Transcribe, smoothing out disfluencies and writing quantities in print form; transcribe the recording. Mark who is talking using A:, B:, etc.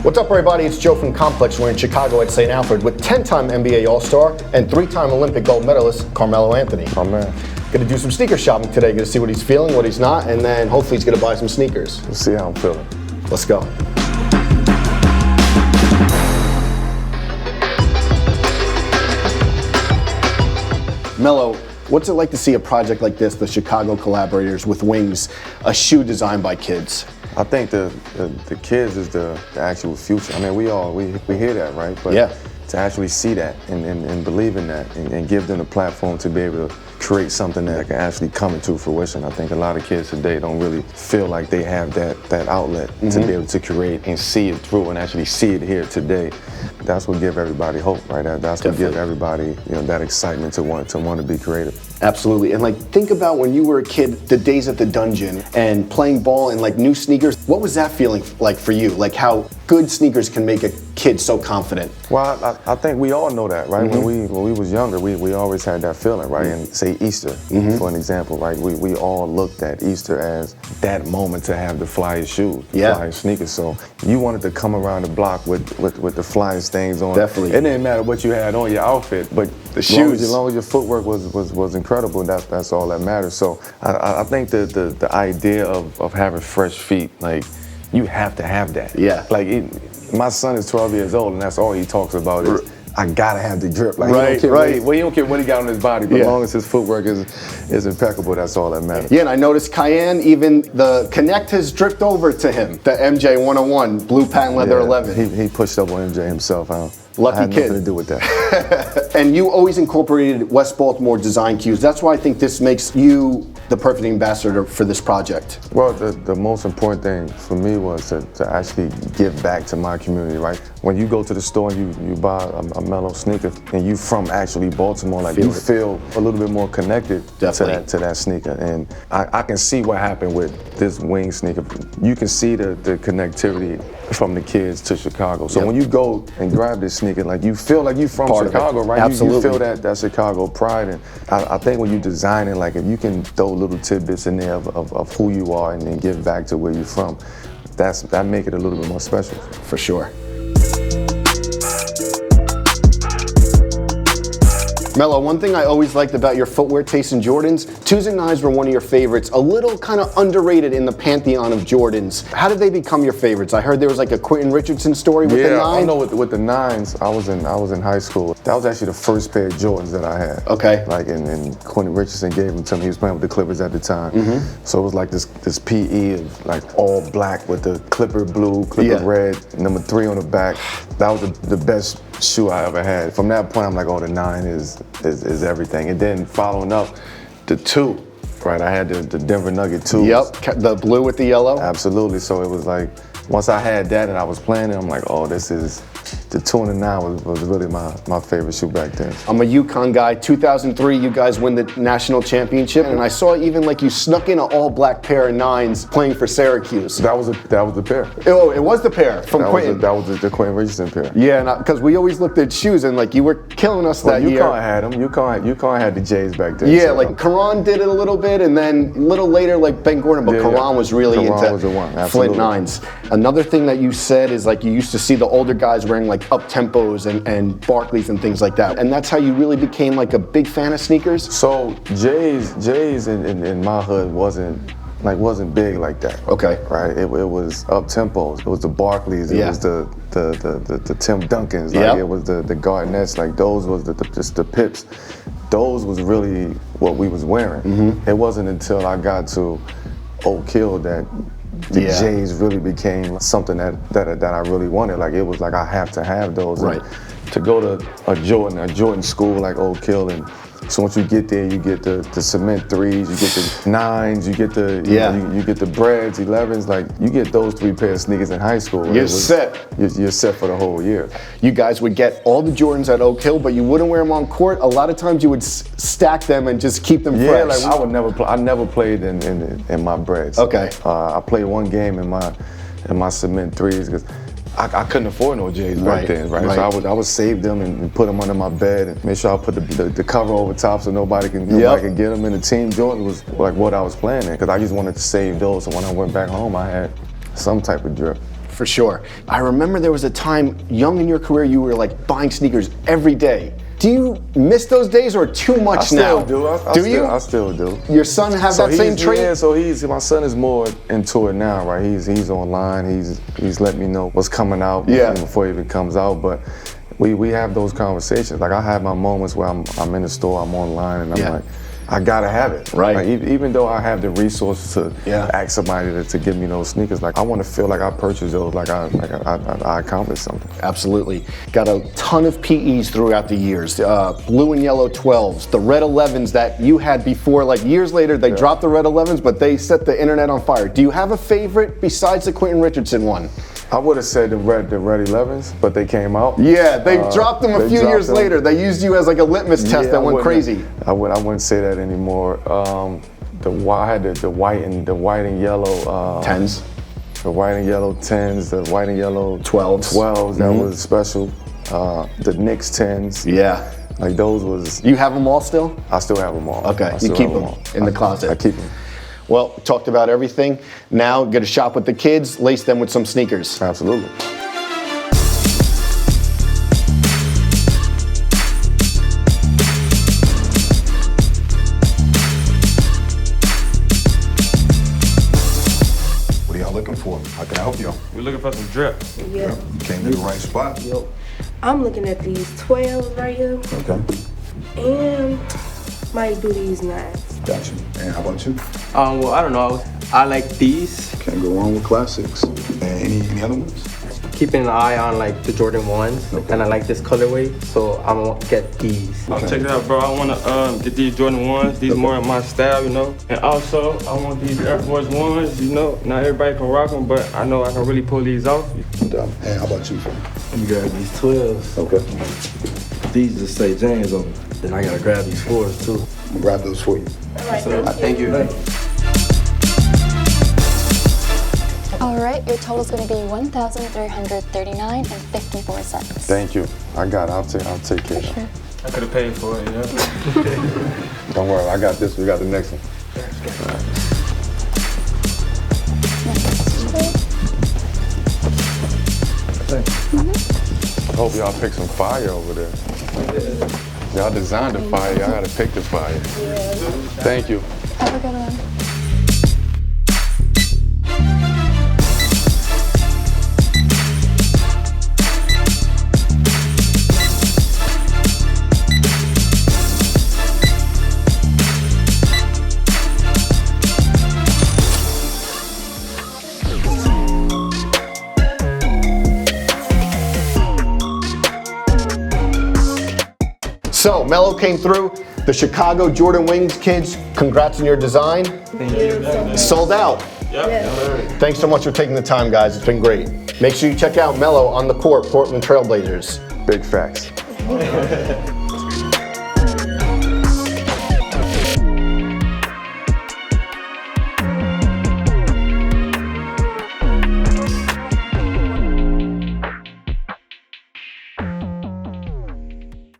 A: What's up, everybody? It's Joe from Complex. We're in Chicago at Saint Alfred with 10-time NBA All-Star and 3-time Olympic gold medalist Carmelo Anthony.
B: Oh man.
A: Gonna do some sneaker shopping today. Gonna see what he's feeling, what he's not, and then hopefully he's gonna buy some sneakers.
B: We'll see how I'm feeling.
A: Let's go. Melo, what's it like to see a project like this, the Chicago Collaborators with Wings, a shoe designed by kids?
B: I think the kids is the actual future. I mean, we hear that, right? But
A: yeah.
B: To actually see that and believe in that and give them the platform to be able to create something that can actually come into fruition. I think a lot of kids today don't really feel like they have that outlet to be able to create and see it through and actually see it here today. That's what gives everybody hope, right? That's what gives everybody, that excitement to want to be creative.
A: Absolutely. And think about when you were a kid, the days at the dungeon and playing ball and new sneakers. What was that feeling like for you? Like how good sneakers can make a kid so confident?
B: Well, I think we all know that, right? When we was younger, we always had that feeling, right? And say Easter, for an example, right? We all looked at Easter as that moment to have the flyest shoes, the flyest sneakers. So you wanted to come around the block with the flyest things on.
A: Definitely.
B: It didn't matter what you had on your outfit, but
A: the shoes,
B: as long as your footwork was incredible, that's all that matters. So I think the idea of having fresh feet, you have to have that.
A: Yeah.
B: My son is 12 years old, and that's all he talks about is, I gotta have the drip.
A: Right.
B: He don't care what he got on his body, but as long as his footwork is impeccable, that's all that matters.
A: Yeah, and I noticed Cayenne, even the Connect has dripped over to him. The MJ 101, blue patent leather 11.
B: He pushed up on MJ himself.
A: Lucky
B: I had
A: kid.
B: Nothing to do with that.
A: And you always incorporated West Baltimore design cues. That's why I think this makes you the perfect ambassador for this project.
B: Well, the most important thing for me was to actually give back to my community, right? When you go to the store and you buy a Melo sneaker and you from actually Baltimore, you feel a little bit more connected to that sneaker. And I can see what happened with this wing sneaker. You can see the connectivity from the kids to Chicago. So when you go and grab this sneaker, you feel like you from Chicago, right?
A: Absolutely.
B: You feel that Chicago pride. And I think when you design it, if you can throw little tidbits in there of who you are and then give back to where you're from, that make it a little bit more special.
A: For sure. Melo, one thing I always liked about your footwear taste in Jordans, 2s and 9s were one of your favorites, a little kind of underrated in the pantheon of Jordans. How did they become your favorites? I heard there was a Quentin Richardson story with the 9.
B: Yeah, I know with the 9s, I was in high school. That was actually the first pair of Jordans that I had.
A: Okay.
B: And Quentin Richardson gave them to me. He was playing with the Clippers at the time. So it was this PE of all black with the Clipper blue, Clipper red, number 3 on the back. That was the best shoe I ever had. From that point, I'm like, oh, the 9 is everything. And then following up, the 2, right? I had the Denver Nugget 2.
A: Yep, the blue with the yellow.
B: Absolutely. So it was once I had that and I was playing it, I'm like, oh, this is. The 2 and the 9 was really my favorite shoe back then.
A: I'm a UConn guy. 2003, you guys win the national championship, and I saw even you snuck in an all-black pair of 9s playing for Syracuse.
B: That was the pair.
A: Oh, it was the pair from Quentin.
B: That was the Quentin Richardson pair.
A: Yeah, because we always looked at shoes and you were killing us that year.
B: UConn had them. UConn had the J's back then.
A: Yeah, Karan did it a little bit, and then a little later Ben Gordon, but Karan was really into
B: was the one.
A: Flint 9s. Another thing that you said is you used to see the older guys wearing up-tempos and Barclays and things like that. And that's how you really became a big fan of sneakers? So
B: J's in my hood wasn't big like that.
A: Okay.
B: Right? It was up-tempos. It was the Barclays. It was the Tim Duncans. It was the Garnetts. Those was just the Pips. Those was really what we was wearing. It wasn't until I got to Oak Hill that the J's really became something that I really wanted. It was I have to have those.
A: Right.
B: And to go to a Jordan school like Oak Hill, and so once you get there, you get the cement 3s, you get the 9s, you get the you get the breads, 11s. You get those 3 pairs of sneakers in high school.
A: You're set.
B: You're set for the whole year.
A: You guys would get all the Jordans at Oak Hill, but you wouldn't wear them on court. A lot of times you would stack them and just keep them fresh.
B: I would never play. I never played in my breads.
A: Okay.
B: I played one game in my cement 3s because I couldn't afford no J's back then, right? So I would save them and put them under my bed and make sure I put the cover over top so nobody can get them. And the Team Jordan was what I was playing in, because I just wanted to save those. So when I went back home, I had some type of drip.
A: for sure. I remember there was a time young in your career you were like buying sneakers every day. Do you miss those days or too much now?
B: I still do.
A: Your son have that same trait?
B: Yeah, so my son is more into it now, right? He's online. He's letting me know what's coming out before it even comes out. But we have those conversations. Like I have my moments where I'm in the store, I'm online, and I'm like, I gotta have it.
A: Right.
B: Like, even though I have the resources to ask somebody to give me those sneakers, like I want to feel like I purchased those, like I accomplished something.
A: Absolutely. Got a ton of PEs throughout the years. Blue and yellow 12s, the red 11s that you had before, like years later they dropped the red 11s, but they set the internet on fire. Do you have a favorite besides the Quentin Richardson one?
B: I would have said the red 11s, but they came out.
A: Yeah, they dropped them a few years later. They used you as like a litmus test that went crazy.
B: I wouldn't say that anymore. I had the white and yellow
A: 10s.
B: The white and yellow 10s, the white and yellow
A: 12s.
B: That was special. The Knicks 10s.
A: Yeah.
B: Like those was.
A: You have them all still?
B: I still have them all.
A: Okay, you keep them in the closet.
B: I keep them.
A: Well, talked about everything. Now get a shop with the kids, lace them with some sneakers.
B: Absolutely.
C: What are y'all looking for? How can I help y'all?
D: We're looking for some drip.
E: Yeah.
C: You came to the right spot.
E: Yo, I'm looking at these 12s right here,
C: Okay,
E: and might do these 9s.
C: gotcha. And how about you?
D: Well, I don't know. I like these.
C: Can't go wrong with classics. And any other ones?
D: Keeping an eye on like the Jordan 1s,
C: Okay.
D: and I like this colorway, so I'm gonna get these.
C: Okay.
D: Check it out, bro. I wanna get these Jordan 1s. These more in my style, you know. And also, I want these Air Force 1s. You know, not everybody can rock them, but I know I can really pull these off.
C: And how about you, fam?
F: Let me grab these 12s.
C: Okay.
F: These just say James on them. Then I gotta grab these 4s too.
C: I'm gonna grab those for you.
E: All right,
F: Thank you.
G: All right, your total is going to be $1,339.54.
B: Thank you. I got it. I'll take care of it.
D: I could have paid for it, you know.
B: Don't worry, I got this. We got the next one. I hope y'all pick some fire over there. Y'all designed the fire. Y'all gotta pick the fire. Thank you.
G: Have a good one.
A: So, Melo came through. The Chicago Jordan Wings kids, congrats on your design.
D: Thank you.
A: Sold out.
D: Yep.
A: Thanks so much for taking the time, guys. It's been great. Make sure you check out Melo on the court, Portland Trailblazers.
B: Big facts.